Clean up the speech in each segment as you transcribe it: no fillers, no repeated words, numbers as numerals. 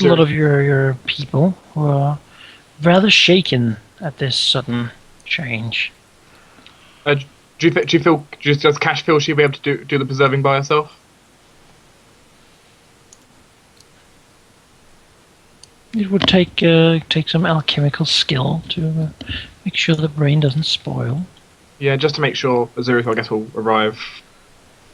a lot of your people who are rather shaken at this sudden change. Does Cash feel she'll be able to do the preserving by herself? It would take some alchemical skill to make sure the brain doesn't spoil. Yeah, just to make sure Azurius, I guess, will arrive.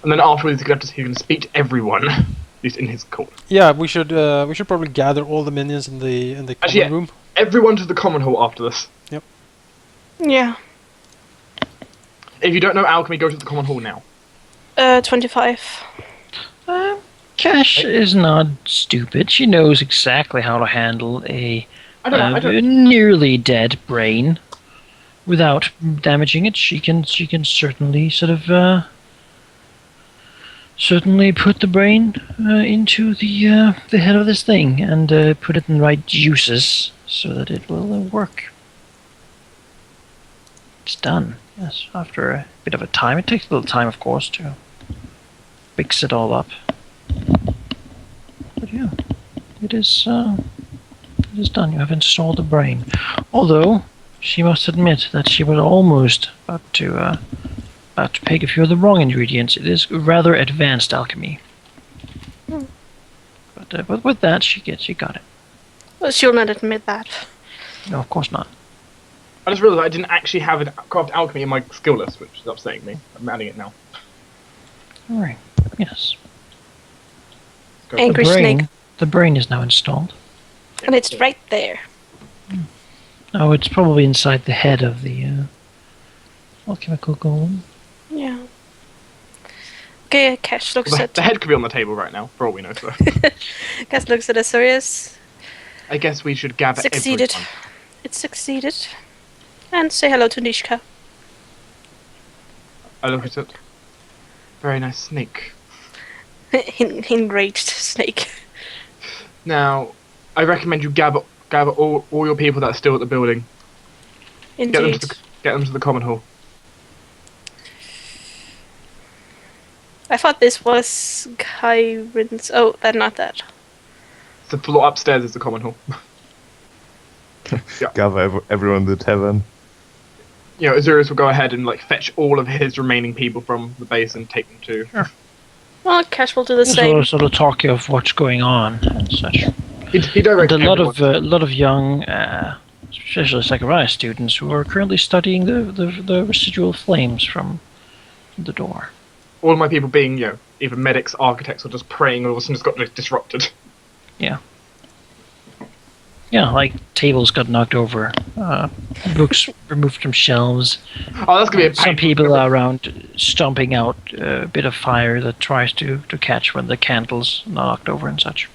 And then afterwards, he can speak to everyone, at least in his court. Yeah, we should probably gather all the minions in the common room. Everyone to the common hall after this. Yep. Yeah. If you don't know alchemy, go to the common hall now. 25. Cash is not stupid. She knows exactly how to handle a nearly dead brain without damaging it. She can certainly certainly put the brain into the head of this thing and put it in the right juices so that it will work. It's done. Yes, after a bit of a time. It takes a little time, of course, to fix it all up. But yeah, it is done. You have installed the brain. Although, she must admit that she was almost about to pick a few of the wrong ingredients. It is rather advanced alchemy. But with that, she got it. Well, she'll not admit that. No, of course not. I just realised I didn't actually have craft alchemy in my skill list, which is upsetting me. I'm adding it now. Alright, yes. Angry snake. The brain is now installed. And it's right there. Oh, it's probably inside the head of the alchemical golem. Yeah. Okay, Cash looks at... The head could be on the table right now, for all we know. So. Cash looks at Azurius. I guess we should gather Succeeded. everyone. It succeeded. And say hello to Nishka. I look at it. Very nice snake. Enraged snake. Now, I recommend you gather all your people that are still at the building. Indeed. Get them to the common hall. I thought this was Kyron's... Oh, not that. The floor upstairs is the common hall. Yeah. Gather everyone in the tavern. You know, Azurius will go ahead and fetch all of his remaining people from the base and take them to... Sure. Well, Cash will do the same. Sort of talk of what's going on and such. He directs and a lot of young, especially Zacharias students, who are currently studying the residual flames from the door. All of my people being, either medics, architects, or just praying, or just got disrupted. Yeah. Yeah, like tables got knocked over, books removed from shelves. Oh, that's gonna be some people are around stomping out a bit of fire that tries to catch when the candles are knocked over and such.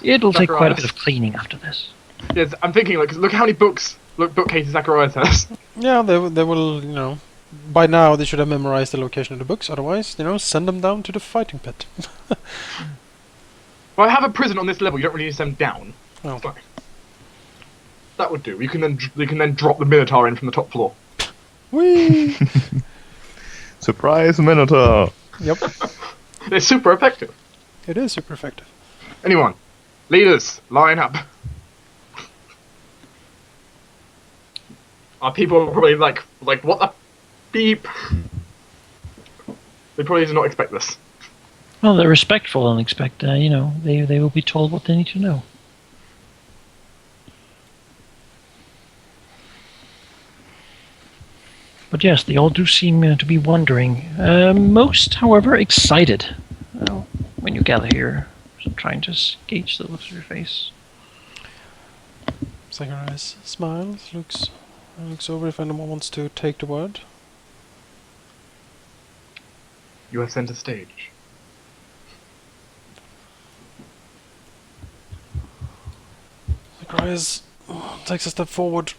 It will take quite a bit of cleaning after this. Yes, I'm thinking, look how many bookcases Zacharias has. Yeah, they will, by now they should have memorized the location of the books, otherwise, send them down to the fighting pit. Well, I have a prison on this level, you don't really need to send them down. Oh. Fine. That would do. You can then drop the Minotaur in from the top floor. Whee! Surprise Minotaur! Yep. It's super effective. It is super effective. Anyone? Leaders, line up. Our people are probably like, what the beep? They probably did not expect this. Well, they're respectful and expect, they will be told what they need to know. But yes, they all do seem to be wondering. Most, however, excited when you gather here. So I'm trying to gauge the looks of your face. Zacharias smiles, looks over if anyone wants to take the word. You have center stage. Zacharias takes a step forward.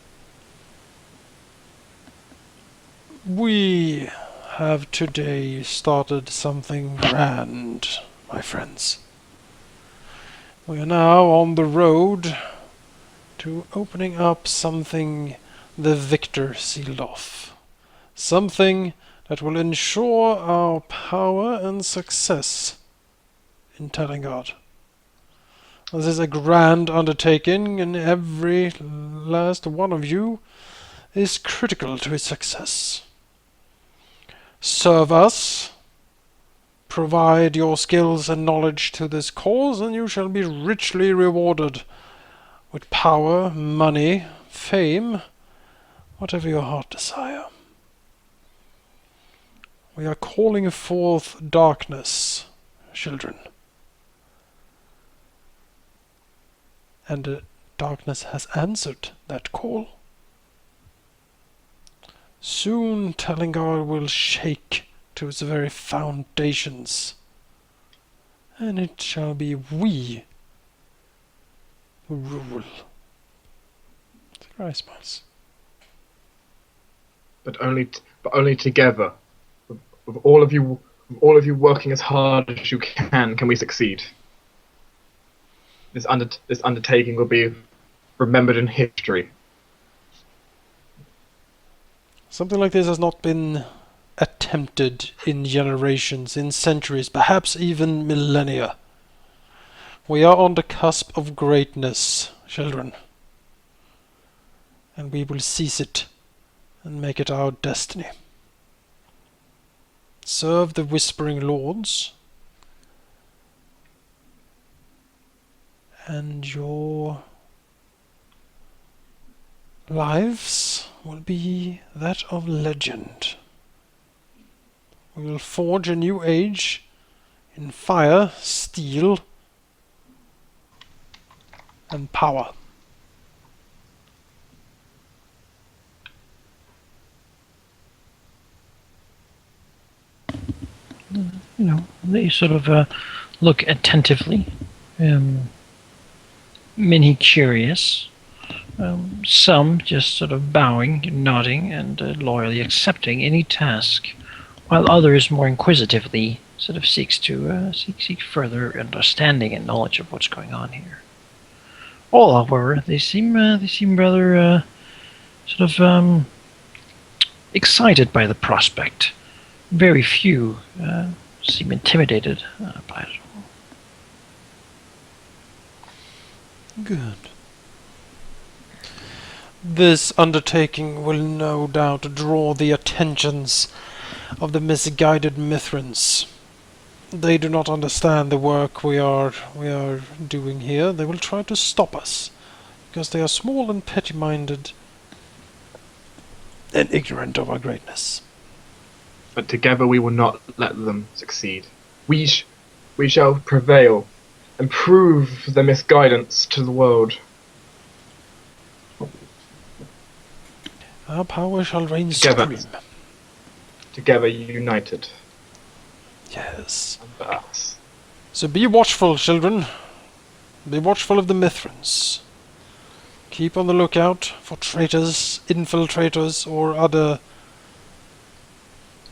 We have today started something grand, my friends. We are now on the road to opening up something the victor sealed off. Something that will ensure our power and success in telling God. This is a grand undertaking, and every last one of you is critical to its success. Serve us, provide your skills and knowledge to this cause, and you shall be richly rewarded with power, money, fame, whatever your heart desire. We are calling forth darkness, children. And darkness has answered that call. Soon Talingar will shake to its very foundations, and it shall be we who rule. Sakurai smiles. But only together. With all of you working as hard as you can we succeed. This undertaking will be remembered in history. Something like this has not been attempted in generations, in centuries, perhaps even millennia. We are on the cusp of greatness, children. And we will seize it and make it our destiny. Serve the Whispering Lords, and your lives will be that of legend. We will forge a new age in fire, steel, and power. They sort of look attentively, many curious, some just sort of bowing, nodding, and loyally accepting any task, while others more inquisitively sort of seek further understanding and knowledge of what's going on here. All, however, they seem rather sort of excited by the prospect. Very few seem intimidated by it all. Good. This undertaking will no doubt draw the attentions of the misguided Mithrans. They do not understand the work we are doing here. They will try to stop us, because they are small and petty-minded and ignorant of our greatness. But together we will not let them succeed. We shall prevail and prove their misguidance to the world. Our power shall reign Together. supreme. Together united. Yes. Under us. So be watchful, children. Be watchful of the Mithrans. Keep on the lookout for traitors, infiltrators, or other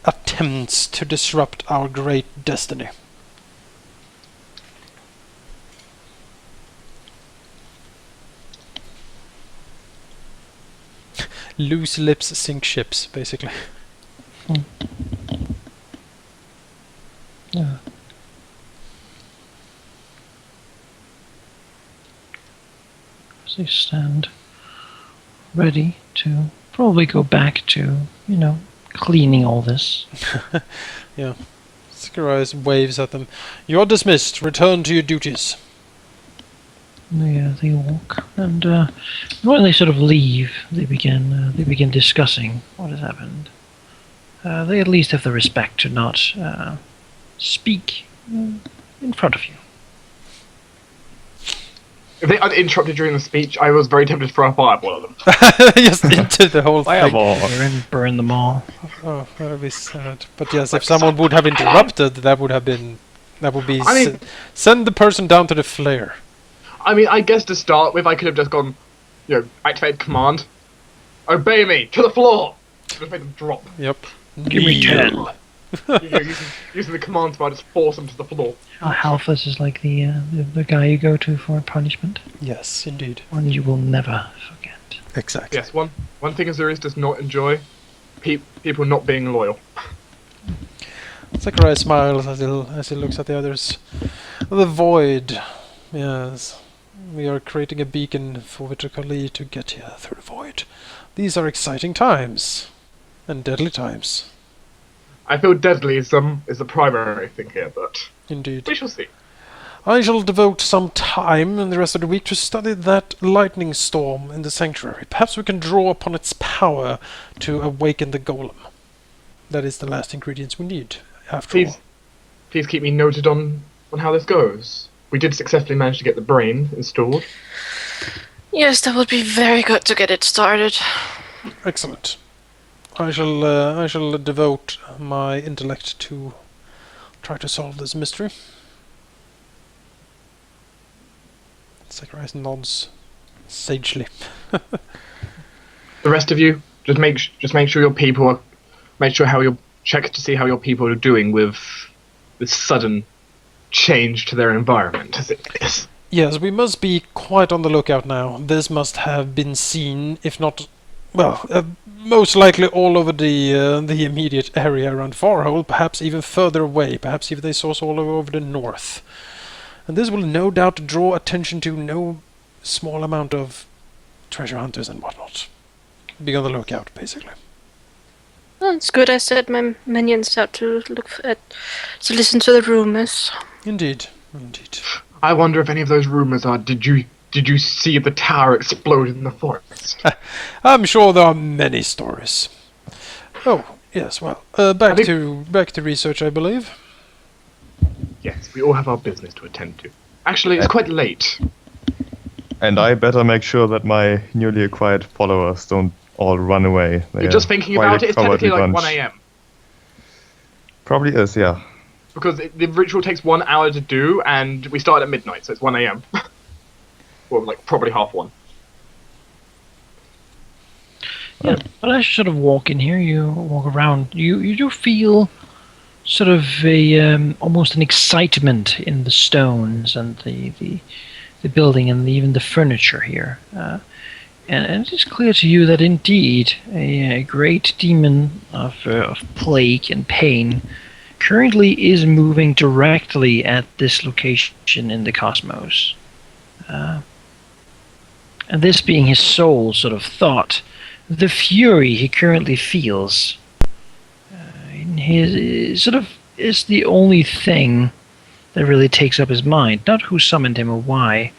attempts to disrupt our great destiny. Loose lips sink ships, basically. Yeah. As they stand ready to probably go back to, cleaning all this. Yeah. Sakurai waves at them. You are dismissed. Return to your duties. They walk, and when they sort of leave, they begin discussing what has happened. They at least have the respect to not speak in front of you. If they uninterrupted during the speech, I was very tempted to throw a fireball at them. Just into the whole thing. Fireball. Burn them all. Oh, that would be sad. But yes, if someone would have interrupted, that would be I mean- send the person down to the flare. I mean, I guess to start with, I could have just gone, activate command. Obey me, to the floor! Just make them drop. Yep. Give me 10. Using the command bar, just force them to the floor. Halfus is like the guy you go to for punishment. Yes, indeed. One you will never forget. Exactly. Yes, one thing Azurius does not enjoy, people not being loyal. Sakurai smiles as he looks at the others. The void. Yes. We are creating a beacon for Vitricali to get here through the void. These are exciting times. And deadly times. I feel deadly is the primary thing here, but Indeed. we shall see. I shall devote some time in the rest of the week to study that lightning storm in the sanctuary. Perhaps we can draw upon its power to awaken the golem. That is the last ingredients we need, after all. Please keep me noted on how this goes. We did successfully manage to get the brain installed. Yes, that would be very good to get it started. Excellent. I shall devote my intellect to try to solve this mystery. Zacharias nods sagely. The rest of you, just make sure your people are, check to see how your people are doing with this sudden change to their environment as it is. Yes, we must be quite on the lookout now. This must have been seen, if not, well, most likely all over the immediate area around Farhole, perhaps even further away, perhaps even they saw us all over the north. And this will no doubt draw attention to no small amount of treasure hunters and whatnot. Be on the lookout, basically. Well, it's good I set my minions out to to listen to the rumors. Indeed, indeed. I wonder if any of those rumors are, did you see the tower explode in the forest? I'm sure there are many stories. Oh, yes, well, back to research, I believe. Yes, we all have our business to attend to. Actually, it's quite late. And I better make sure that my newly acquired followers don't all run away. You're just thinking about it, it's technically like 1 a.m. Probably is, yeah. Because the ritual takes 1 hour to do, and we start at midnight, so it's 1 a.m. Or like probably half 1. Yeah, but as you sort of walk in here, you walk around, you do feel sort of a almost an excitement in the stones and the building and even the furniture here. And it is clear to you that indeed a great demon of plague and pain currently is moving directly at this location in the cosmos. And this being his sole sort of thought, the fury he currently feels in his sort of is the only thing that really takes up his mind. Not who summoned him or why.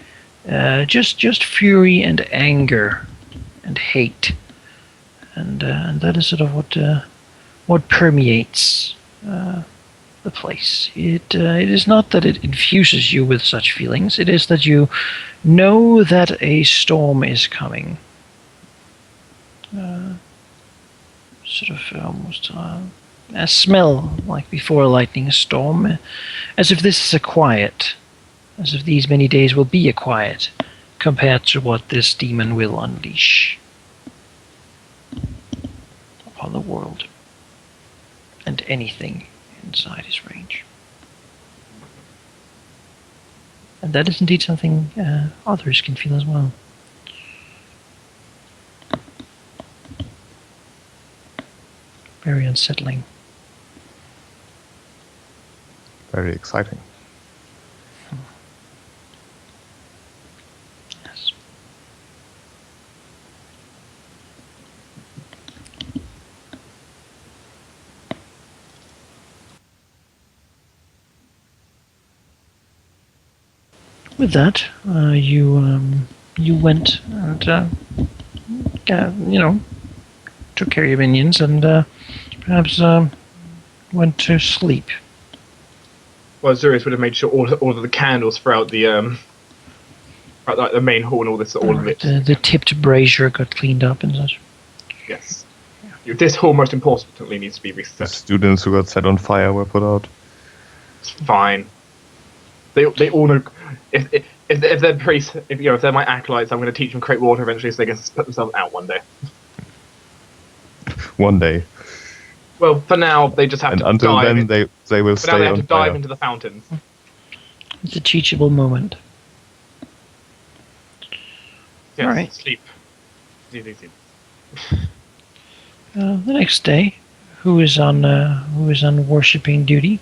Just fury and anger and hate, and that is sort of what permeates the place. It is not that it infuses you with such feelings. It is that you know that a storm is coming. Sort of almost a smell like before a lightning storm, as if this is a quiet. As if these many days will be a quiet compared to what this demon will unleash upon the world and anything inside his range. And that is indeed something others can feel as well. Very unsettling. Very exciting. Yes. With that, you went and took care of your minions and perhaps went to sleep. Well, Zurius would have made sure all of the candles throughout the like the main hall and all this, all of it. The tipped brazier got cleaned up and such. Yes. This hall, most importantly, needs to be The reset. students who got set on fire were put out. It's fine. They all know if they're priests, if they're my acolytes, I'm going to teach them to create water eventually, so they can put themselves out one day. One day. Well, for now they just have And to until dive. then, they will For now they stay have on to dive fire. into the fountains. It's a teachable moment. Yes, All right. sleep. Easy. The next day, who is on worshipping duty?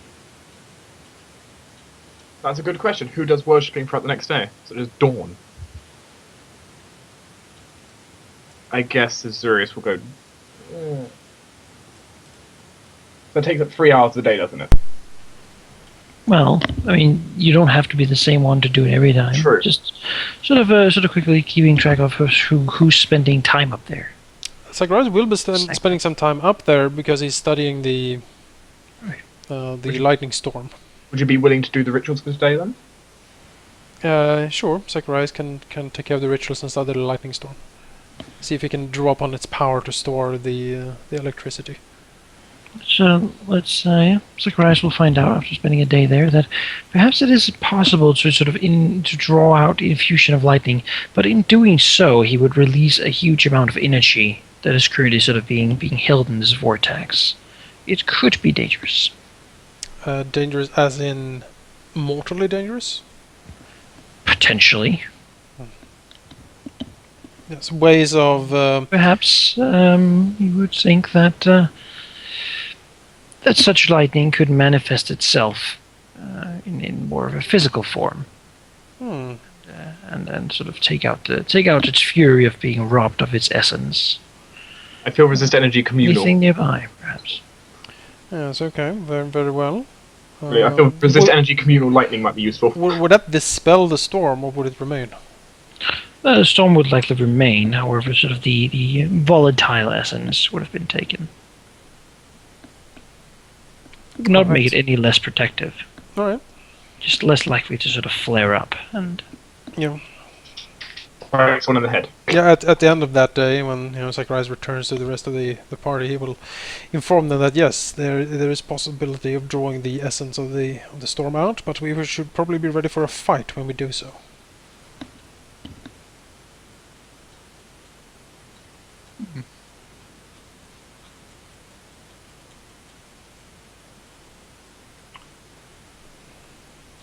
That's a good question. Who does worshipping throughout the next day? So just Dawn. I guess Azurius will go. That takes up 3 hours a day, doesn't it? Well, I mean, you don't have to be the same one to do it every time. True. Just sort of quickly keeping track of who's spending time up there. Zacharias will be spending some time up there because he's studying the lightning storm. Would you be willing to do the rituals for today then? Sure, Zacharias can take care of the rituals and study the lightning storm. See if he can draw upon its power to store the electricity. So Zacharias will find out after spending a day there that perhaps it is possible to to draw out the infusion of lightning, but in doing so, he would release a huge amount of energy that is currently being held in this vortex. It could be dangerous. Dangerous as in mortally dangerous? Potentially. Yes, ways of... Perhaps you would think that that such lightning could manifest itself in more of a physical form, and then take out its fury of being robbed of its essence. I feel resist energy communal. Anything nearby, perhaps. Yes, okay, very, very well. Really, I feel resist energy communal lightning might be useful. Would that dispel the storm, or would it remain? The storm would likely remain, however, the volatile essence would have been taken. Not make it any less protective. Alright. Just less likely to flare up. And Yeah. Alright, one in the head. Yeah, at the end of that day, when Zacharias returns to the rest of the party, he will inform them that yes, there is possibility of drawing the essence of the storm out, but we should probably be ready for a fight when we do so.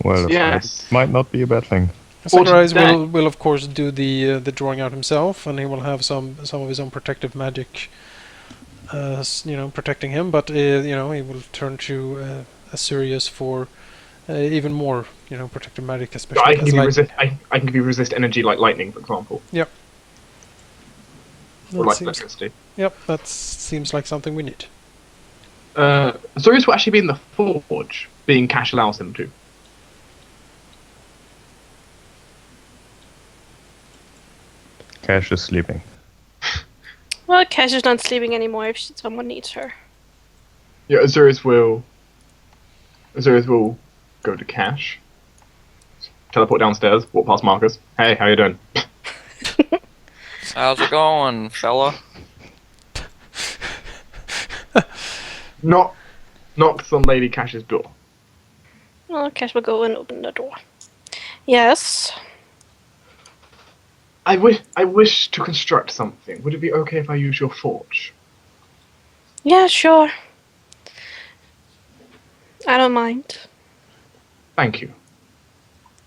Well, Yes. it might not be a bad thing. Zacharias today. will of course do the drawing out himself, and he will have some of his own protective magic, protecting him. But he will turn to Azurius for even more protective magic, especially. I can give you lightning. I can give you resist energy like lightning, for example. Yep. Or That like seems, electricity. yep, that seems like something we need. Azurius will actually be in the forge, being Cash allows him to. Cash is sleeping. Well, Cash is not sleeping anymore if someone needs her. Yeah, Azurius will go to Cash, teleport downstairs, walk past Marcus. Hey, how you doing? How's it going, fella? Knocks on Lady Cash's door. Well, Cash will go and open the door. Yes. I wish to construct something. Would it be okay if I use your forge? Yeah, sure. I don't mind. Thank you.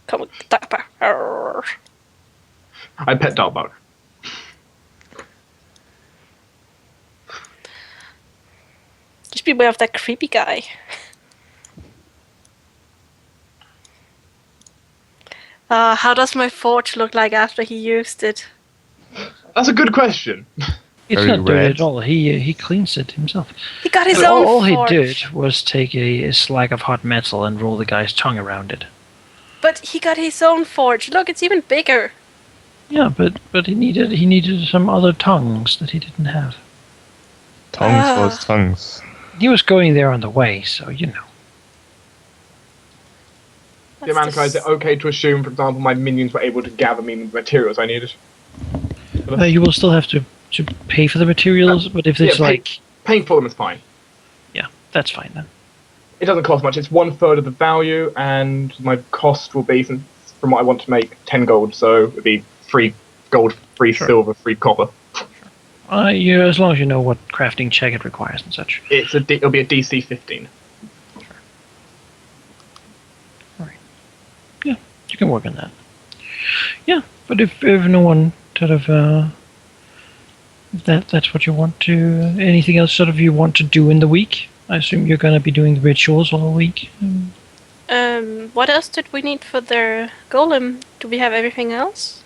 Come on, Dapper. I pet Darkbug. Just beware of that creepy guy. How does my forge look like after he used it? That's a good question. it's Very not dirty red. at all. He cleans it himself. He got his But own all he forge. did was take a slag of hot metal and roll the guy's tongue around it. But he got his own forge. Look, it's even bigger. Yeah, but he needed some other tongues that he didn't have. Tongues was tongues. He was going there on the way, so you know. Yeah, Mankai, is it okay to assume, for example, my minions were able to gather me the materials I needed? You will still have to pay for the materials, but if it's Paying for them is fine. yeah, that's fine then. It doesn't cost much. It's 1/3 of the value, and my cost will be, from what I want to make, 10 gold. So it'd be 3 gold, 3 Sure. silver, 3 copper. As long as you know what crafting check it requires and such. It'll be a DC 15. You can work on that. Yeah, but if no one if that's what you want to, anything else you want to do in the week? I assume you're gonna be doing the rituals all week. What else did we need for the golem? Do we have everything else?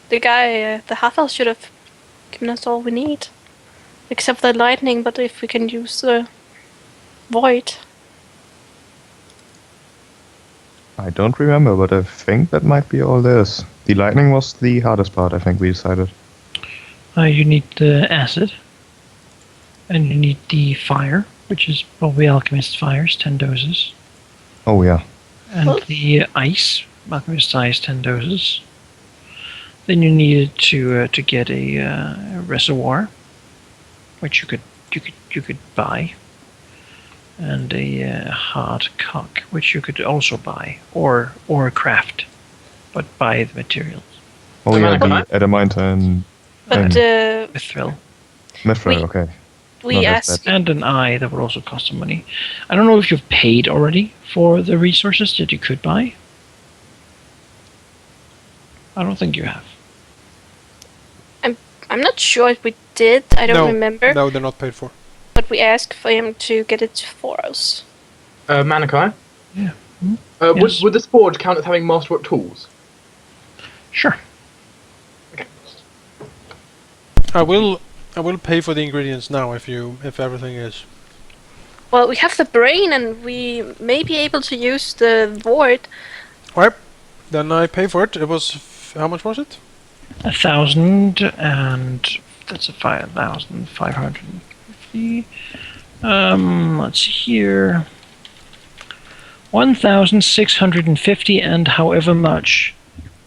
The guy, the half-elf should have given us all we need. Except the lightning, but if we can use the void. I don't remember, but I think that might be all there is. The lightning was the hardest part, I think we decided. You need the acid. And you need the fire, which is probably alchemist fires, 10 doses. Oh yeah. And Well- the ice, alchemist ice, 10 doses. Then you needed to get a reservoir, which you could buy, and a hard cock, which you could also buy or craft, but buy the materials. Oh The yeah, Manacor? the Adamant and But Mithril. Mithril, we- okay. we Not as asked. And an eye that would also cost some money. I don't know if you've paid already for the resources that you could buy. I don't think you have. I'm not sure if we did. I don't remember. No, they're not paid for. But we asked for him to get it for us. Manakai? Yeah. Would, Yes. would this forge count as having masterwork tools? Sure. Okay. I will pay for the ingredients now if everything is. Well, we have the brain, and we may be able to use the void. Alright, then I pay for it. It was how much was it? 1,000, and that's a 5,550. Let's see here. 1,650, and however much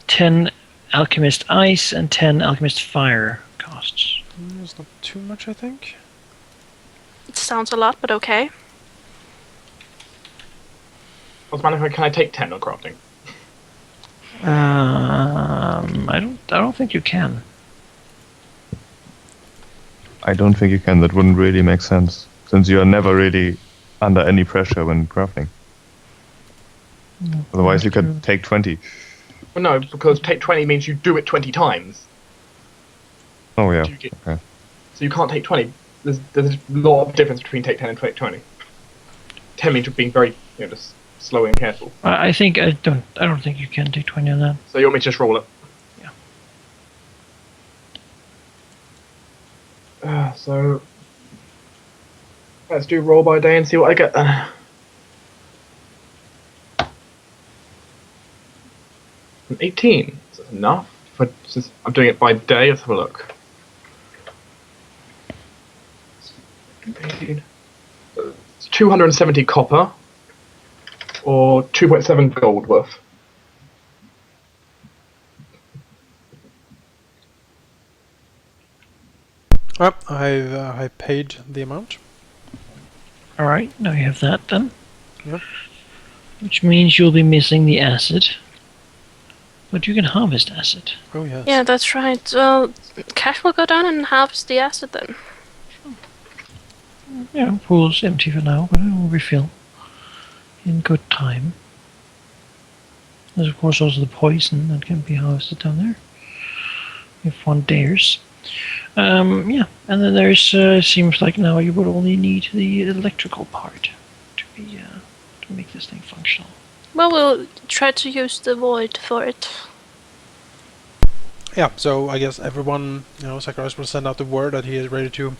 10 alchemist ice and 10 alchemist fire costs. It's not too much, I think. It sounds a lot, but okay. Manakai, can I take 10 on crafting? I don't think you can. I don't think you can. That wouldn't really make sense, since you are never really under any pressure when crafting. Otherwise, you could take 20. Well, no, because take 20 means you do it 20 times. Oh yeah. Do you get- Okay. So you can't take 20. There's a lot of difference between take 10 and take 20. 10 means you're being very, just slow and careful. I don't think you can do 20 on that. So you want me to just roll it? Yeah. So let's do roll by day and see what I get then. An 18. Is that enough? Since I'm doing it by day, let's have a look. 18. It's 270 copper, or 2.7 gold worth. I paid the amount. Alright, now you have that then. Yep. Which means you'll be missing the acid. But you can harvest acid. Oh yes. Yeah, that's right. Well, Cash will go down and harvest the acid then. Yeah, pool's empty for now, but it will refill in good time. There's of course also the poison that can be harvested down there, if one dares. Yeah, and then there's seems like now you would only need the electrical part to be to make this thing functional. Well, we'll try to use the void for it. Yeah, so I guess everyone, Zacharias will send out the word that he is ready to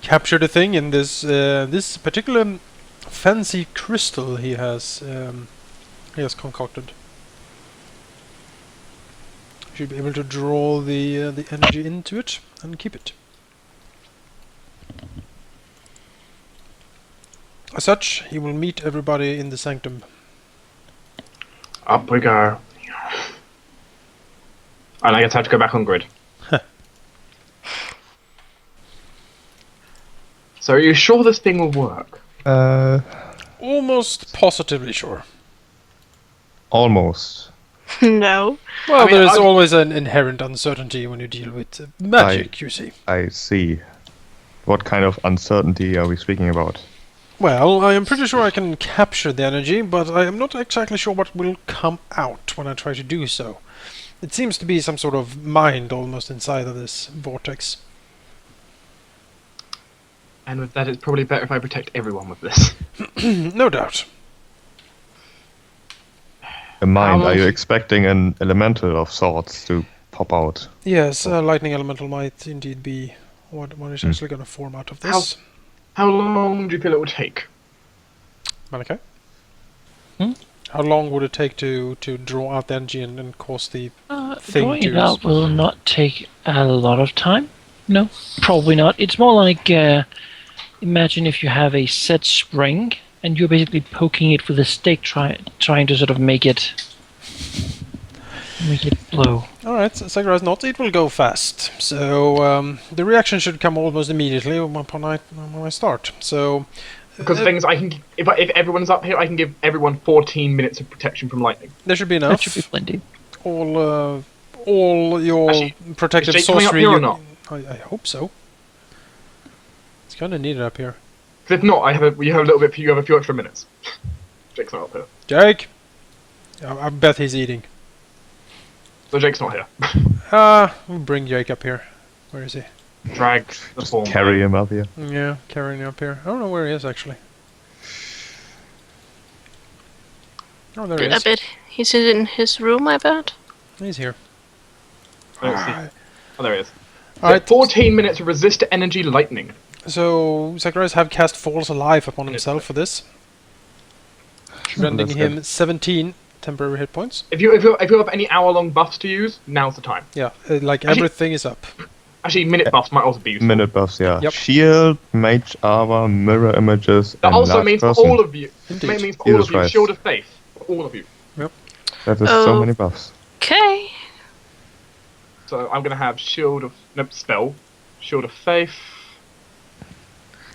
capture the thing in this this particular fancy crystal he has concocted. Should be able to draw the energy into it and keep it. As such, he will meet everybody in the sanctum. Up we go. And I guess I have to go back on grid. So are you sure this thing will work? Almost positively sure. Almost. No. Well, I mean, there's I- always an inherent uncertainty when you deal with magic, you see. I see. What kind of uncertainty are we speaking about? Well, I am pretty sure I can capture the energy, but I am not exactly sure what will come out when I try to do so. It seems to be some sort of mind almost inside of this vortex. And with that, it's probably better if I protect everyone with this. No doubt. A mind? Are you much- expecting an elemental of sorts to pop out. Yes, lightning elemental might indeed be what is actually going to form out of this. How long do you feel it would take? Malachi? Hmm? How long would it take to draw out the energy and cause the thing Drawing to... it out will not take a lot of time. No, probably not. It's more like imagine if you have a set spring and you're basically poking it with a stick, trying to sort of make it blow. Alright, Sakura's not. It will go fast. So the reaction should come almost immediately when I start. So... Because the thing is, I can if everyone's up here, I can give everyone 14 minutes of protection from lightning. there should be enough. That should be plenty. All your Actually, protective is Jake coming up sorcery... here or not? I hope so. It's kind of needed up here. 'Cause if not, you have a few extra minutes. Jake's not up here, Jake! I bet he's eating. so Jake's not here. We'll bring Jake up here. Where is he? Drag the Just form. carry him up here. Yeah, carrying him up here. I don't know where he is actually. Oh, there he I is. bet he's in his room, I bet. He's here. Let's see. Oh, there he is. Alright, 14 minutes of resist to energy lightning. so Zacharias have cast Falls Alive upon himself for this, rendering That's him good. 17 temporary hit points. If you have any hour-long buffs to use, now's the time. Yeah, like Actually- everything is up. Actually, minute buffs might also be useful. Minute buffs, yeah. Yep. Shield, mage armor, mirror images, That and also large means for person. all of you. Indeed. It means for all Jesus of you. Christ. Shield of faith. For all of you. That is Oh. so many buffs. Okay. So I'm gonna have spell, shield of faith.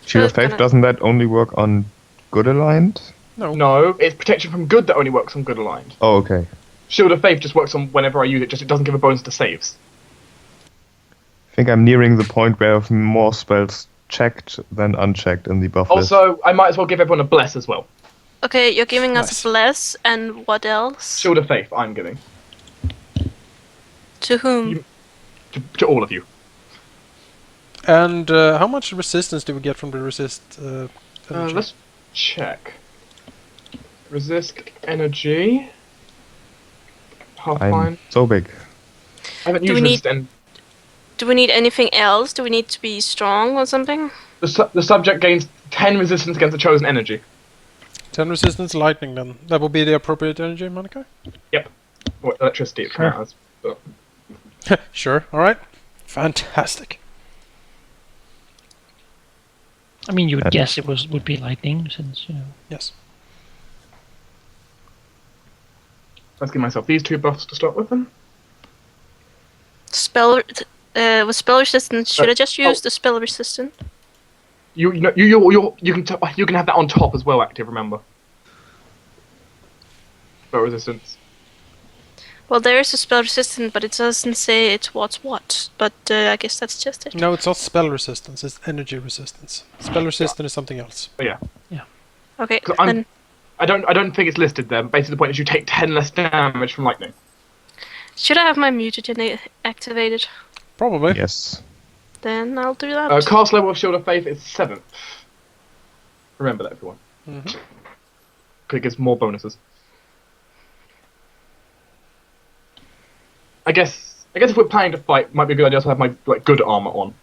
Shield of Can Faith, I- doesn't that only work on good aligned? No, it's protection from good that only works on good aligned. Oh, okay. Shield of faith just works on whenever I use it. Just it doesn't give a bonus to saves. I think I'm nearing the point where I have more spells checked than unchecked in the buff list. Also, I might as well give everyone a bless as well. Okay, you're giving us Nice. a bless, and what else? Shield of faith. I'm giving To whom? You- to all of you. And how much resistance do we get from the resist energy? Let's check. Resist energy. Pathfinder. I'm so big. I haven't Do used we resist en- Do we need anything else? Do we need to be strong or something? the subject gains 10 resistance against the chosen energy. 10 resistance lightning then. That will be the appropriate energy, Monica? Or electricity. It Sure. counts. But Sure, alright. Fantastic. I mean, you would Uh, guess it would be lightning, since you know. Yes. let's give myself these 2 buffs to start with then. Spell. With spell resistance, should I just use oh. the spell resistant? You can have that on top as well. Active, remember. Spell resistance. Well, there is a spell resistant, but it doesn't say it's what's what. But I guess that's just it. No, it's not spell resistance, it's energy resistance. Spell resistance is something else. But yeah. Okay, 'Cause I'm- then I don't think it's listed there. But basically, the point is you take 10 less damage from lightning. should I have my mutagen activated? Probably. Yes. Then I'll do that. Cast level of Shield of Faith is 7th. Remember that, everyone. Mhm. Because it gives more bonuses. I guess if we're planning to fight, it might be a good idea to have my good armor on.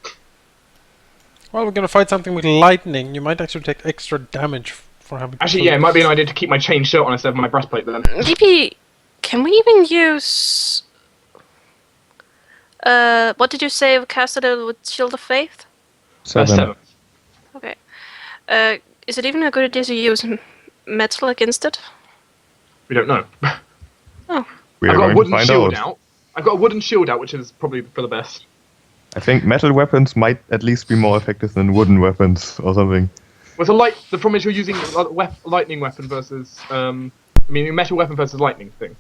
Well, we're gonna fight something with lightning. You might actually take extra damage for having... Actually, yeah, it might be an idea to keep my chain shirt on instead of my breastplate then. Maybe. Can we even use? What did you say? We casted it with Shield of Faith. 7. 7th. Okay. Is it even a good idea to use metal against it? We don't know. We I've are got a going to wooden find shield out. out. I've got a wooden shield out, which is probably for the best. I think metal weapons might at least be more effective than wooden weapons or something. Well, the problem is you're using a lightning weapon versus a metal weapon versus lightning thing.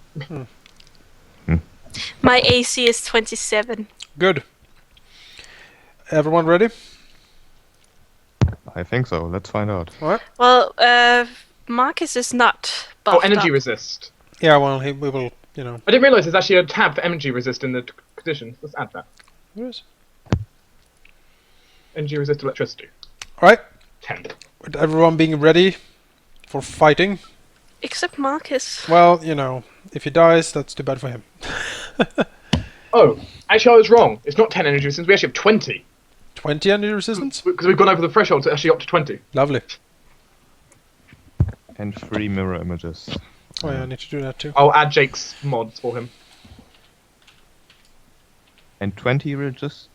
My AC is 27. Good. Everyone ready? I think so. Let's find out. Alright. Well, Marcus is not Oh, buffed energy up. resist. Yeah, well, we will, you know... I didn't realise there's actually a tab for energy resist in the conditions. Let's add that. Yes. Energy resist electricity. Alright. 10. With everyone being ready for fighting. Except Marcus. Well, you know, if he dies, that's too bad for him. Oh, actually, I was wrong. It's not 10 energy resistance. We actually have 20. 20 energy resistance? Because we've gone over the threshold, so it's actually up to 20. Lovely. And 3 mirror images. Oh yeah, I need to do that too. I'll add Jake's mods for him. And 20 resist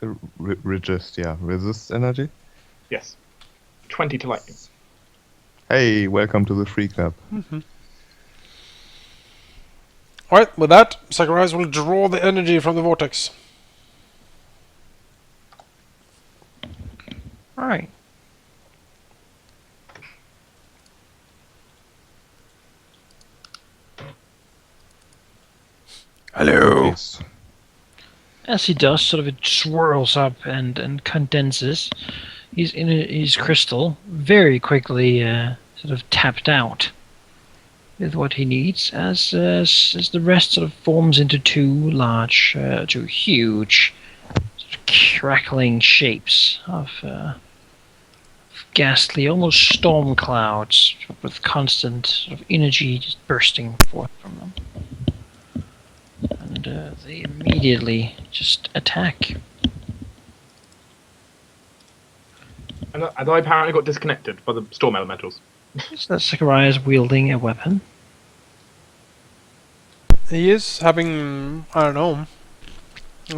energy. Yes. 20 to lightning. Hey, welcome to the free club. Alright, with that, Zacharias will draw the energy from the vortex. Alright. Hello. Yes. As he does, sort of it swirls up and condenses. His crystal very quickly sort of tapped out with what he needs as the rest sort of forms into two huge sort of crackling shapes of ghastly, almost storm clouds with constant sort of energy just bursting forth from them. And they immediately just attack. And I apparently got disconnected by the storm elementals. So that's Zacharias wielding a weapon. He is having, I don't know.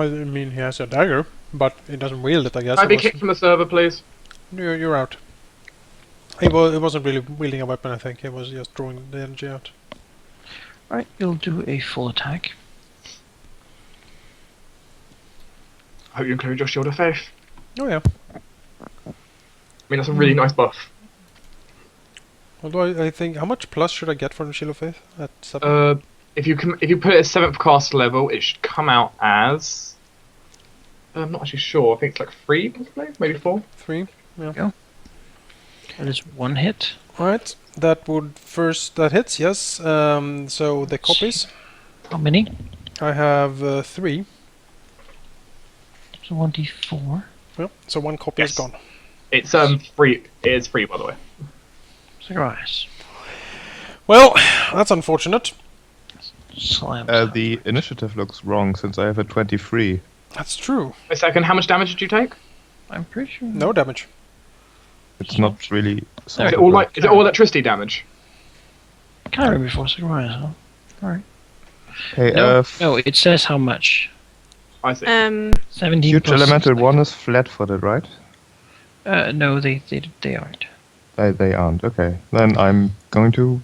I mean, he has a dagger, but he doesn't wield it, I guess. Can I be kicked from the server, please? You're out. He wasn't really wielding a weapon, I think. He was just drawing the energy out. Right, you'll do a full attack. I hope you include your Shield of Faith. Oh yeah. I mean, that's a really nice buff. Although I think, how much plus should I get from the Shield of Faith? At 7? If you put it at 7th cast level, it should come out as... I'm not actually sure. I think it's like 3, possibly? Maybe 4? 3? Yeah. Go. That is one hit. Alright, that hits, yes. So the copies. How many? I have 3. So 1d4. Yep, so 1 copy is Yes. gone. It's free. It is free, by the way. Zacharias. Well, that's unfortunate. Slams. The initiative looks wrong since I have a 23. That's true. A second, how much damage did you take? I'm pretty sure. No damage. It's not really. Is it all electricity damage? Can't remember before Zacharias, huh? Alright. Hey, No, it says how much. I see. 17 huge plus elemental 6. 1 is flat-footed, right? No, they aren't. They aren't. Okay, then I'm going to